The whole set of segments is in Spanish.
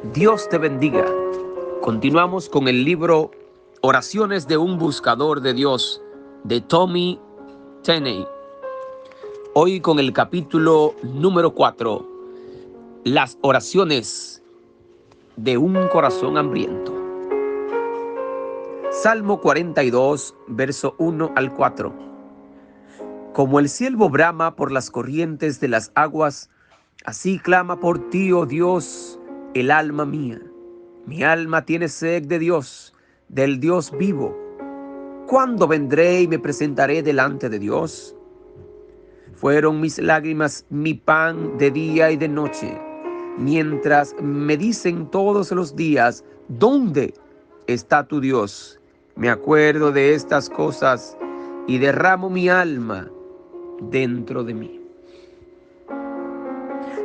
Dios te bendiga. Continuamos con el libro Oraciones de un Buscador de Dios de Tommy Tenney. Hoy con el capítulo número 4, las oraciones de un corazón hambriento. Salmo 42, verso 1 al 4. Como el ciervo brama por las corrientes de las aguas, así clama por ti, oh Dios, el alma mía. Mi alma tiene sed de Dios, del Dios vivo. ¿Cuándo vendré y me presentaré delante de Dios? Fueron mis lágrimas mi pan de día y de noche, mientras me dicen todos los días, ¿dónde está tu Dios? Me acuerdo de estas cosas y derramo mi alma dentro de mí.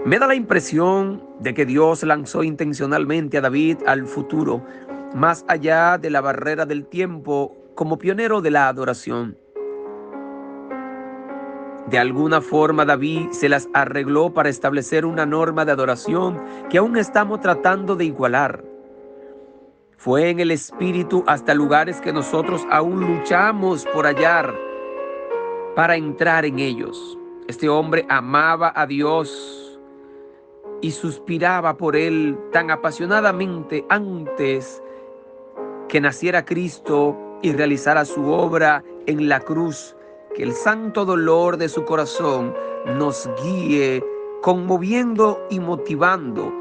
Me da la impresión de que Dios lanzó intencionalmente a David al futuro, más allá de la barrera del tiempo, como pionero de la adoración. De alguna forma David se las arregló para establecer una norma de adoración que aún estamos tratando de igualar. Fue en el espíritu hasta lugares que nosotros aún luchamos por hallar para entrar en ellos. Este hombre amaba a Dios y suspiraba por él tan apasionadamente antes que naciera Cristo y realizara su obra en la cruz, que el santo dolor de su corazón nos guíe, conmoviendo y motivando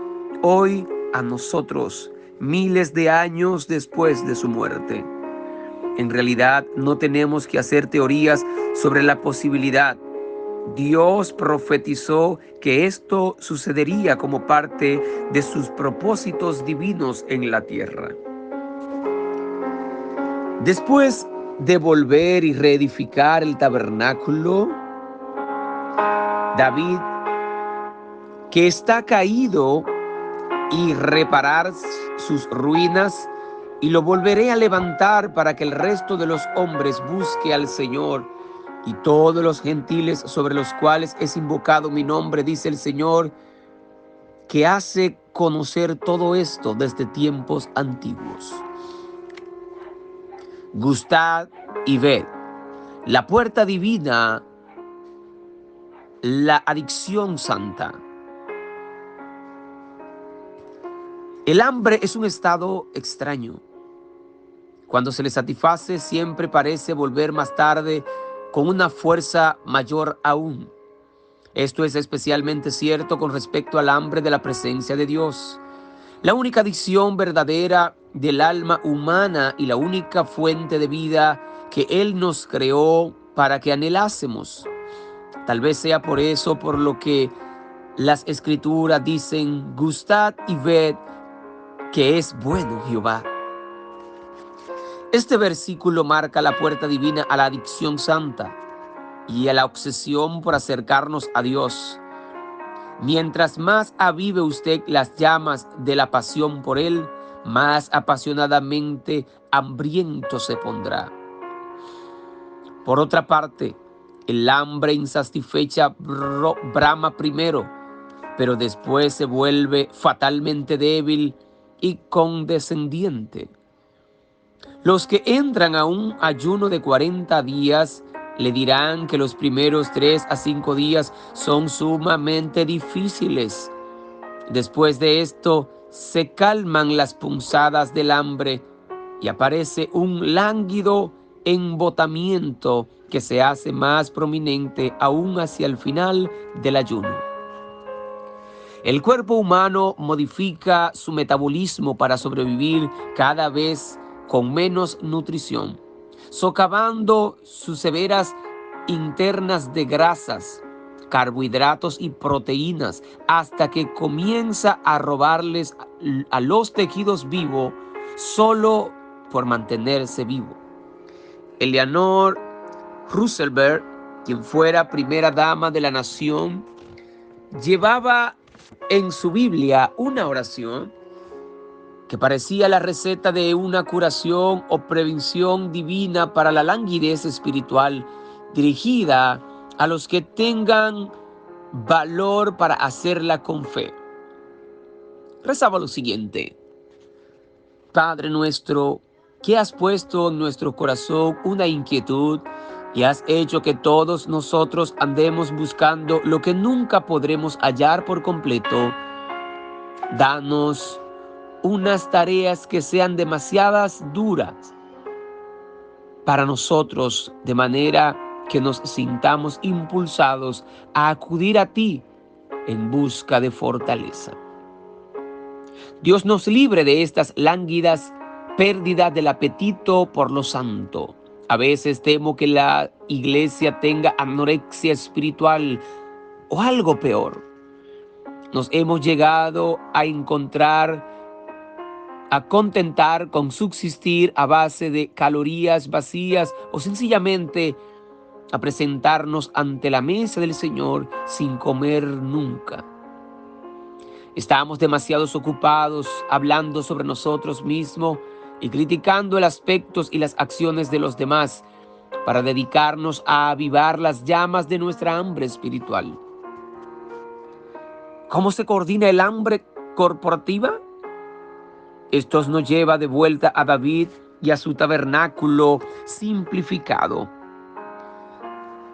hoy a nosotros, miles de años después de su muerte. En realidad no tenemos que hacer teorías sobre la posibilidad. Dios profetizó que esto sucedería como parte de sus propósitos divinos en la tierra. Después de volver y reedificar el tabernáculo, David, que está caído, y reparar sus ruinas, y lo volveré a levantar para que el resto de los hombres busque al Señor, y todos los gentiles sobre los cuales es invocado mi nombre, dice el Señor, que hace conocer todo esto desde tiempos antiguos. Gustad y ved, la puerta divina, la adicción santa. El hambre es un estado extraño. Cuando se le satisface, siempre parece volver más tarde con una fuerza mayor aún. Esto es especialmente cierto con respecto al hambre de la presencia de Dios. La única adicción verdadera del alma humana y la única fuente de vida que Él nos creó para que anhelásemos. Tal vez sea por eso por lo que las Escrituras dicen, gustad y ved que es bueno Jehová. Este versículo marca la puerta divina a la adicción santa y a la obsesión por acercarnos a Dios. Mientras más avive usted las llamas de la pasión por Él, más apasionadamente hambriento se pondrá. Por otra parte, el hambre insatisfecha brama primero, pero después se vuelve fatalmente débil y condescendiente. Los que entran a un ayuno de 40 días le dirán que los primeros 3 a 5 días son sumamente difíciles. Después de esto, se calman las punzadas del hambre y aparece un lánguido embotamiento que se hace más prominente aún hacia el final del ayuno. El cuerpo humano modifica su metabolismo para sobrevivir cada vez con menos nutrición, socavando sus severas internas de grasas, carbohidratos y proteínas, hasta que comienza a robarles a los tejidos vivos solo por mantenerse vivo. Eleanor Roosevelt, quien fuera primera dama de la nación, llevaba en su Biblia una oración que parecía la receta de una curación o prevención divina para la languidez espiritual, dirigida a los que tengan valor para hacerla con fe. rezaba lo siguiente: Padre nuestro, que has puesto en nuestro corazón una inquietud y has hecho que todos nosotros andemos buscando lo que nunca podremos hallar por completo, danos unas tareas que sean demasiadas duras para nosotros, de manera que nos sintamos impulsados a acudir a ti en busca de fortaleza. Dios nos libre de estas lánguidas pérdidas del apetito por lo santo. A veces temo que la iglesia tenga anorexia espiritual o algo peor. Nos hemos llegado a contentar con subsistir a base de calorías vacías o sencillamente a presentarnos ante la mesa del Señor sin comer nunca. Estamos demasiado ocupados hablando sobre nosotros mismos y criticando los aspectos y las acciones de los demás para dedicarnos a avivar las llamas de nuestra hambre espiritual. ¿Cómo se coordina el hambre corporativa? Esto nos lleva de vuelta a David y a su tabernáculo simplificado.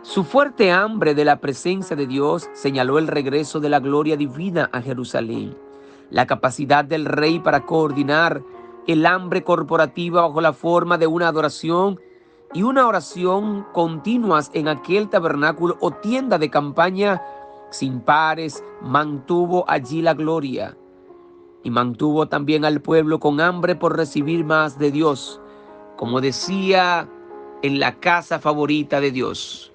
Su fuerte hambre de la presencia de Dios señaló el regreso de la gloria divina a Jerusalén. La capacidad del rey para coordinar el hambre corporativa bajo la forma de una adoración y una oración continuas en aquel tabernáculo o tienda de campaña sin pares mantuvo allí la gloria. Y mantuvo también al pueblo con hambre por recibir más de Dios, como decía en la casa favorita de Dios.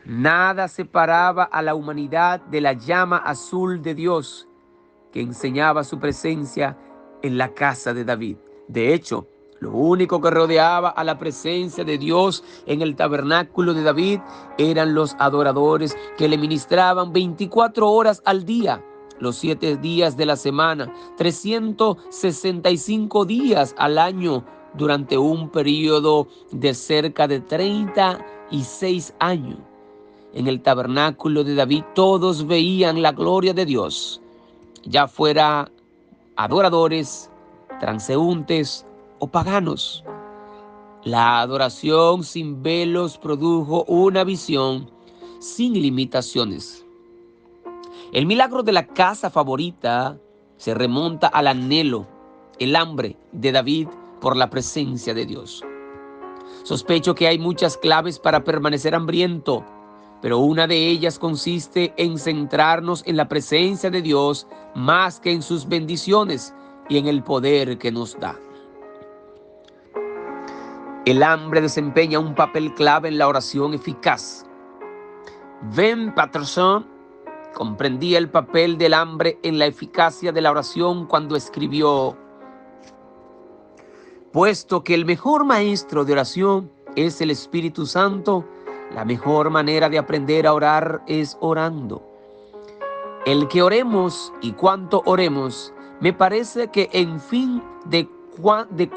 Nada separaba a la humanidad de la llama azul de Dios que enseñaba su presencia en la casa de David. De hecho, lo único que rodeaba a la presencia de Dios en el tabernáculo de David eran los adoradores que le ministraban 24 horas al día, los 7 días de la semana, 365 días al año durante un periodo de cerca de 36 años. En el tabernáculo de David todos veían la gloria de Dios, ya fuera adoradores, transeúntes o paganos. La adoración sin velos produjo una visión sin limitaciones. El milagro de la casa favorita se remonta al anhelo, el hambre de David por la presencia de Dios. Sospecho que hay muchas claves para permanecer hambriento, pero una de ellas consiste en centrarnos en la presencia de Dios más que en sus bendiciones y en el poder que nos da. El hambre desempeña un papel clave en la oración eficaz. Ben Patterson comprendía el papel del hambre en la eficacia de la oración cuando escribió: puesto que el mejor maestro de oración es el Espíritu Santo, la mejor manera de aprender a orar es orando. El que oremos y cuánto oremos, me parece que en fin de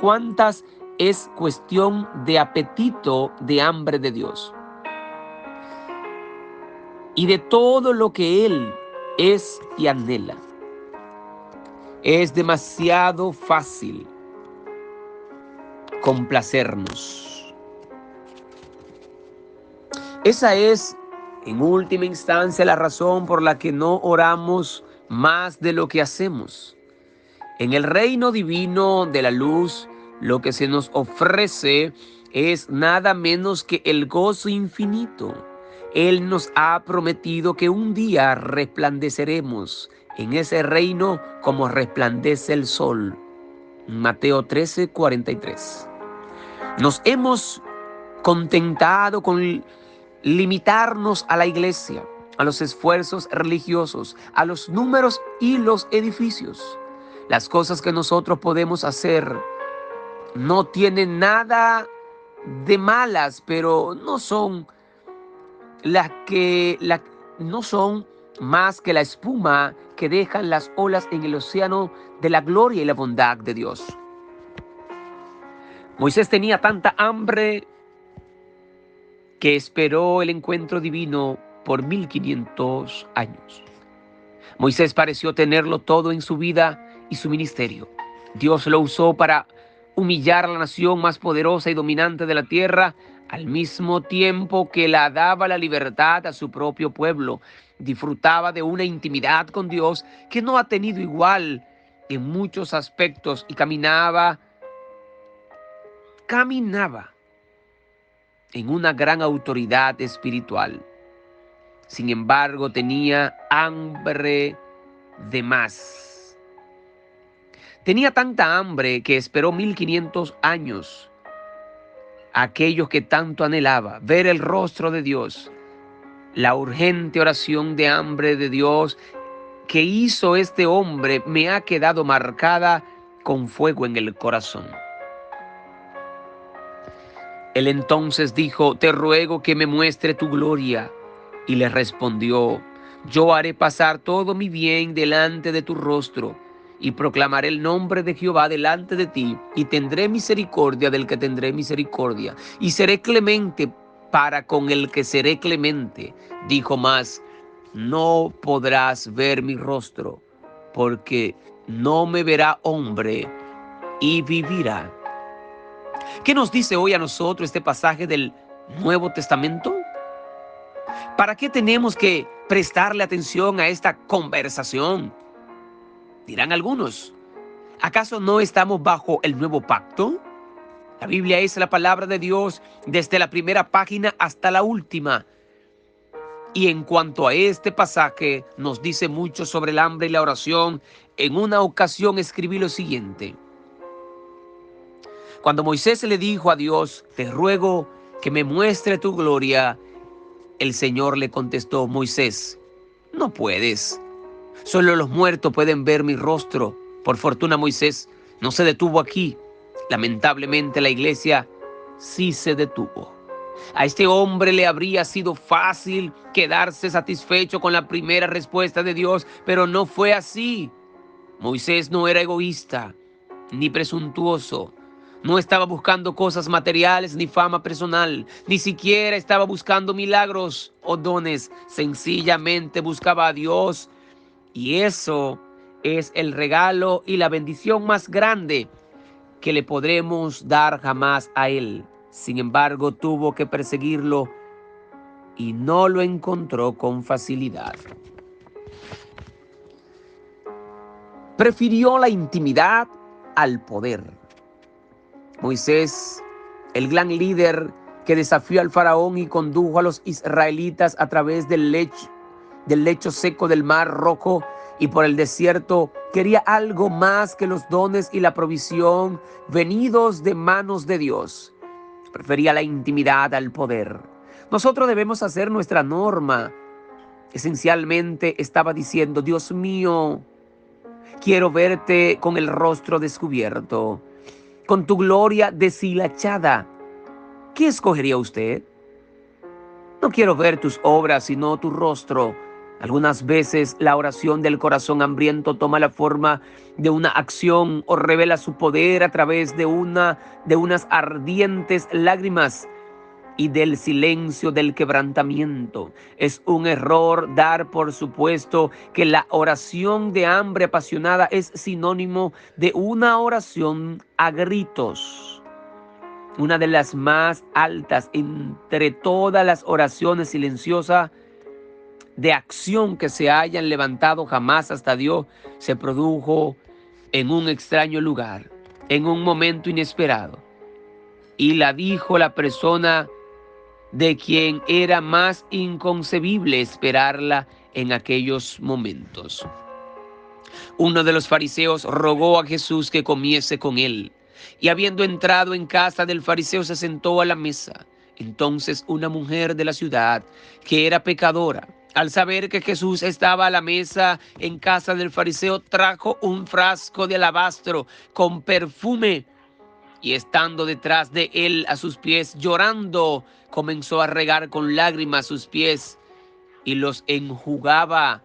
cuántas es cuestión de apetito, de hambre de Dios. Y de todo lo que Él es y anhela. Es demasiado fácil complacernos. Esa es, en última instancia, la razón por la que no oramos más de lo que hacemos. En el reino divino de la luz, lo que se nos ofrece es nada menos que el gozo infinito. Él nos ha prometido que un día resplandeceremos en ese reino como resplandece el sol. Mateo 13:43. Nos hemos contentado con limitarnos a la iglesia, a los esfuerzos religiosos, a los números y los edificios. Las cosas que nosotros podemos hacer no tienen nada de malas, pero no son no son más que la espuma que dejan las olas en el océano de la gloria y la bondad de Dios. Moisés tenía tanta hambre que esperó el encuentro divino por 1500 años. Moisés pareció tenerlo todo en su vida y su ministerio. Dios lo usó para humillar a la nación más poderosa y dominante de la tierra, al mismo tiempo que la daba la libertad a su propio pueblo. Disfrutaba de una intimidad con Dios que no ha tenido igual en muchos aspectos y caminaba en una gran autoridad espiritual. Sin embargo, tenía hambre de más. Tenía tanta hambre que esperó 1500 años. Aquello que tanto anhelaba, ver el rostro de Dios. La urgente oración de hambre de Dios que hizo este hombre me ha quedado marcada con fuego en el corazón. Él entonces dijo: te ruego que me muestre tu gloria. Y le respondió: yo haré pasar todo mi bien delante de tu rostro, y proclamaré el nombre de Jehová delante de ti, y tendré misericordia del que tendré misericordia, y seré clemente para con el que seré clemente. Dijo más: no podrás ver mi rostro, porque no me verá hombre y vivirá. ¿Qué nos dice hoy a nosotros este pasaje del Nuevo Testamento? ¿Para qué tenemos que prestarle atención a esta conversación? Dirán algunos, ¿acaso no estamos bajo el nuevo pacto? La Biblia es la palabra de Dios desde la primera página hasta la última. Y en cuanto a este pasaje, nos dice mucho sobre el hambre y la oración. En una ocasión escribí lo siguiente: cuando Moisés le dijo a Dios: te ruego que me muestre tu gloria, el Señor le contestó: Moisés, no puedes. Solo los muertos pueden ver mi rostro. Por fortuna, Moisés no se detuvo aquí. Lamentablemente, la iglesia sí se detuvo. A este hombre le habría sido fácil quedarse satisfecho con la primera respuesta de Dios, pero no fue así. Moisés no era egoísta ni presuntuoso. No estaba buscando cosas materiales ni fama personal. Ni siquiera estaba buscando milagros o dones. Sencillamente buscaba a Dios. Y eso es el regalo y la bendición más grande que le podremos dar jamás a Él. Sin embargo, tuvo que perseguirlo y no lo encontró con facilidad. Prefirió la intimidad al poder. Moisés, el gran líder que desafió al faraón y condujo a los israelitas a través del lecho seco del Mar Rojo y por el desierto, quería algo más que los dones y la provisión venidos de manos de Dios. Prefería la intimidad al poder. Nosotros debemos hacer nuestra norma. Esencialmente estaba diciendo: Dios mío, quiero verte con el rostro descubierto, con tu gloria deshilachada. ¿Qué escogería usted? No quiero ver tus obras, sino tu rostro. Algunas veces la oración del corazón hambriento toma la forma de una acción o revela su poder a través de unas ardientes lágrimas y del silencio del quebrantamiento. Es un error dar por supuesto que la oración de hambre apasionada es sinónimo de una oración a gritos. Una de las más altas entre todas las oraciones silenciosas de acción que se hayan levantado jamás hasta Dios se produjo en un extraño lugar, en un momento inesperado. Y la dijo la persona de quien era más inconcebible esperarla en aquellos momentos. Uno de los fariseos rogó a Jesús que comiese con él, y habiendo entrado en casa del fariseo se sentó a la mesa. Entonces una mujer de la ciudad, que era pecadora, al saber que Jesús estaba a la mesa en casa del fariseo, trajo un frasco de alabastro con perfume, y estando detrás de él a sus pies, llorando, comenzó a regar con lágrimas sus pies y los enjugaba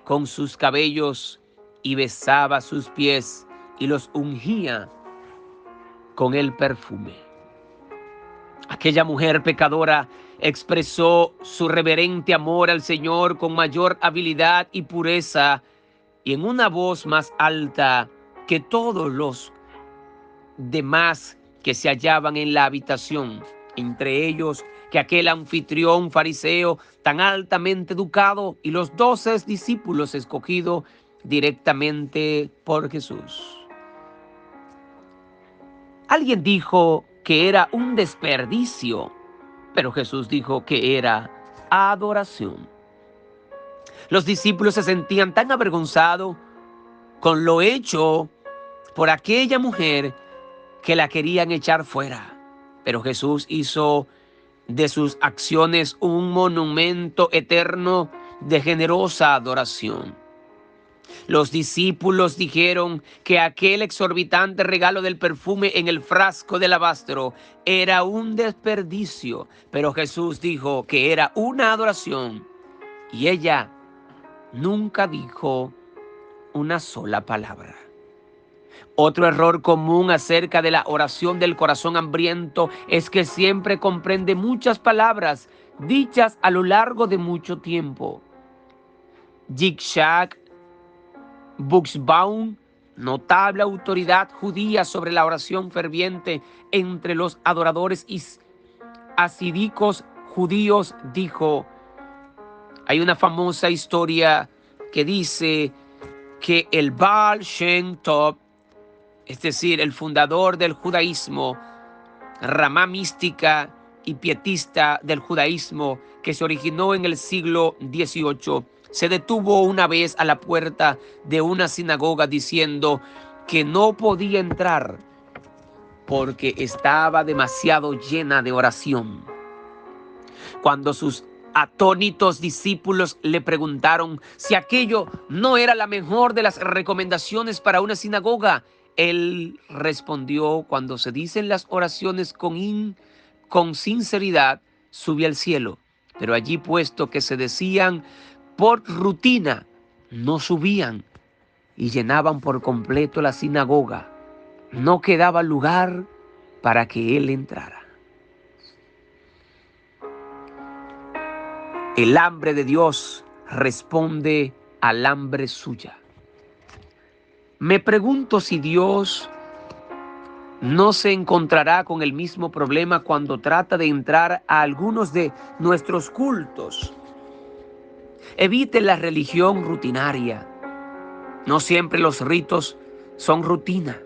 con sus cabellos y besaba sus pies y los ungía con el perfume. Aquella mujer pecadora expresó su reverente amor al Señor con mayor habilidad y pureza y en una voz más alta que todos los demás que se hallaban en la habitación, entre ellos que aquel anfitrión fariseo tan altamente educado y los 12 discípulos escogidos directamente por Jesús. Alguien dijo que era un desperdicio, pero Jesús dijo que era adoración. Los discípulos se sentían tan avergonzados con lo hecho por aquella mujer que la querían echar fuera. Pero Jesús hizo de sus acciones un monumento eterno de generosa adoración. Los discípulos dijeron que aquel exorbitante regalo del perfume en el frasco de alabastro era un desperdicio, pero Jesús dijo que era una adoración y ella nunca dijo una sola palabra. Otro error común acerca de la oración del corazón hambriento es que siempre comprende muchas palabras dichas a lo largo de mucho tiempo. Yitzhak Buxbaum, notable autoridad judía sobre la oración ferviente entre los adoradores hasídicos judíos, dijo: hay una famosa historia que dice que el Baal Shem Tov, es decir, el fundador del judaísmo, rama mística y pietista del judaísmo que se originó en el siglo XVIII, se detuvo una vez a la puerta de una sinagoga diciendo que no podía entrar porque estaba demasiado llena de oración. Cuando sus atónitos discípulos le preguntaron si aquello no era la mejor de las recomendaciones para una sinagoga, él respondió: cuando se dicen las oraciones con sinceridad, sube al cielo. Pero allí, puesto que se decían por rutina, no subían y llenaban por completo la sinagoga. No quedaba lugar para que él entrara. El hambre de Dios responde al hambre suya. Me pregunto si Dios no se encontrará con el mismo problema cuando trata de entrar a algunos de nuestros cultos. Evite la religión rutinaria. No siempre los ritos son rutina,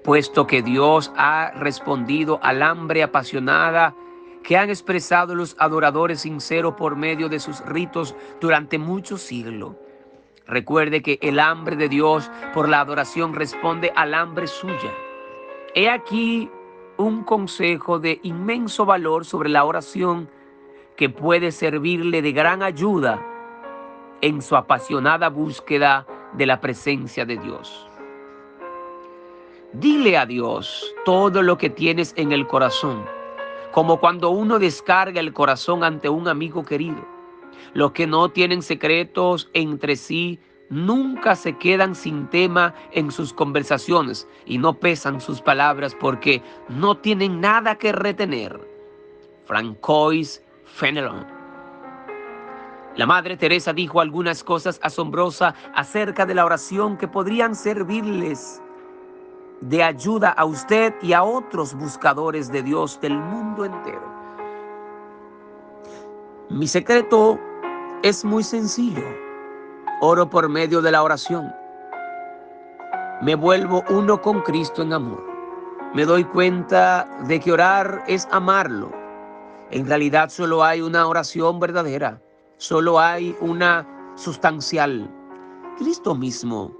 puesto que Dios ha respondido al hambre apasionada que han expresado los adoradores sinceros por medio de sus ritos durante muchos siglos. Recuerde que el hambre de Dios por la adoración responde al hambre suya. He aquí un consejo de inmenso valor sobre la oración que puede servirle de gran ayuda en su apasionada búsqueda de la presencia de Dios. Dile a Dios todo lo que tienes en el corazón, como cuando uno descarga el corazón ante un amigo querido. Los que no tienen secretos entre sí nunca se quedan sin tema en sus conversaciones y no pesan sus palabras porque no tienen nada que retener. Francois Fenelon. La Madre Teresa dijo algunas cosas asombrosas acerca de la oración que podrían servirles de ayuda a usted y a otros buscadores de Dios del mundo entero. Mi secreto es muy sencillo. Oro por medio de la oración. Me vuelvo uno con Cristo en amor. Me doy cuenta de que orar es amarlo. En realidad solo hay una oración verdadera. Solo hay una sustancial, Cristo mismo.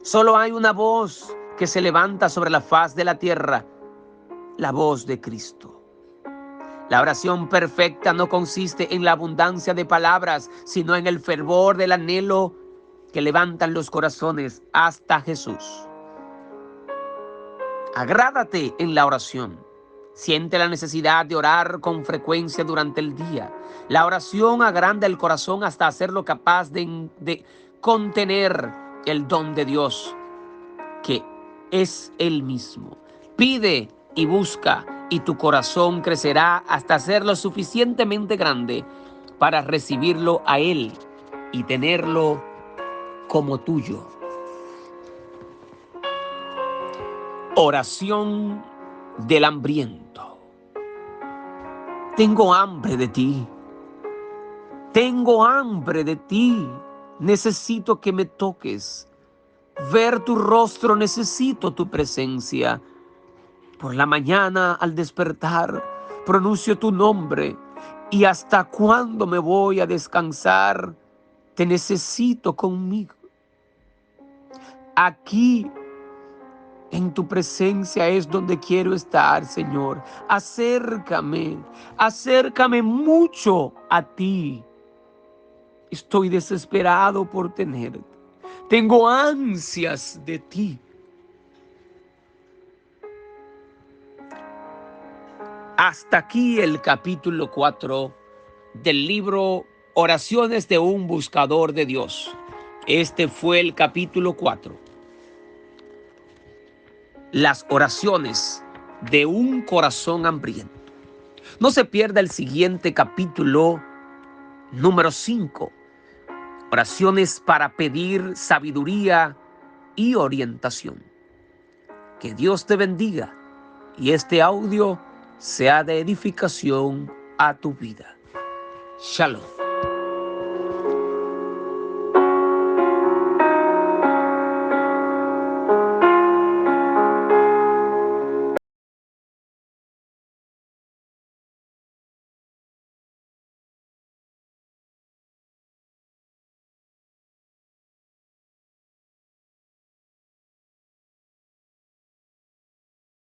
Solo hay una voz que se levanta sobre la faz de la tierra, la voz de Cristo. La oración perfecta no consiste en la abundancia de palabras, sino en el fervor del anhelo que levantan los corazones hasta Jesús. Agrádate en la oración. Siente la necesidad de orar con frecuencia durante el día. La oración agranda el corazón hasta hacerlo capaz de contener el don de Dios, que es Él mismo. Pide y busca y tu corazón crecerá hasta ser lo suficientemente grande para recibirlo a Él y tenerlo como tuyo. Oración del hambriento. Tengo hambre de ti. Tengo hambre de ti. Necesito que me toques. Ver tu rostro, necesito tu presencia. Por la mañana al despertar, pronuncio tu nombre. ¿Y hasta cuándo me voy a descansar? Te necesito conmigo. Aquí, en tu presencia es donde quiero estar, Señor. Acércame, acércame mucho a ti. Estoy desesperado por tenerte. Tengo ansias de ti. Hasta aquí el capítulo 4 del libro Oraciones de un Buscador de Dios. Este fue el capítulo 4. Las oraciones de un corazón hambriento. No se pierda el siguiente capítulo, número 5. Oraciones para pedir sabiduría y orientación. Que Dios te bendiga y este audio sea de edificación a tu vida. Shalom.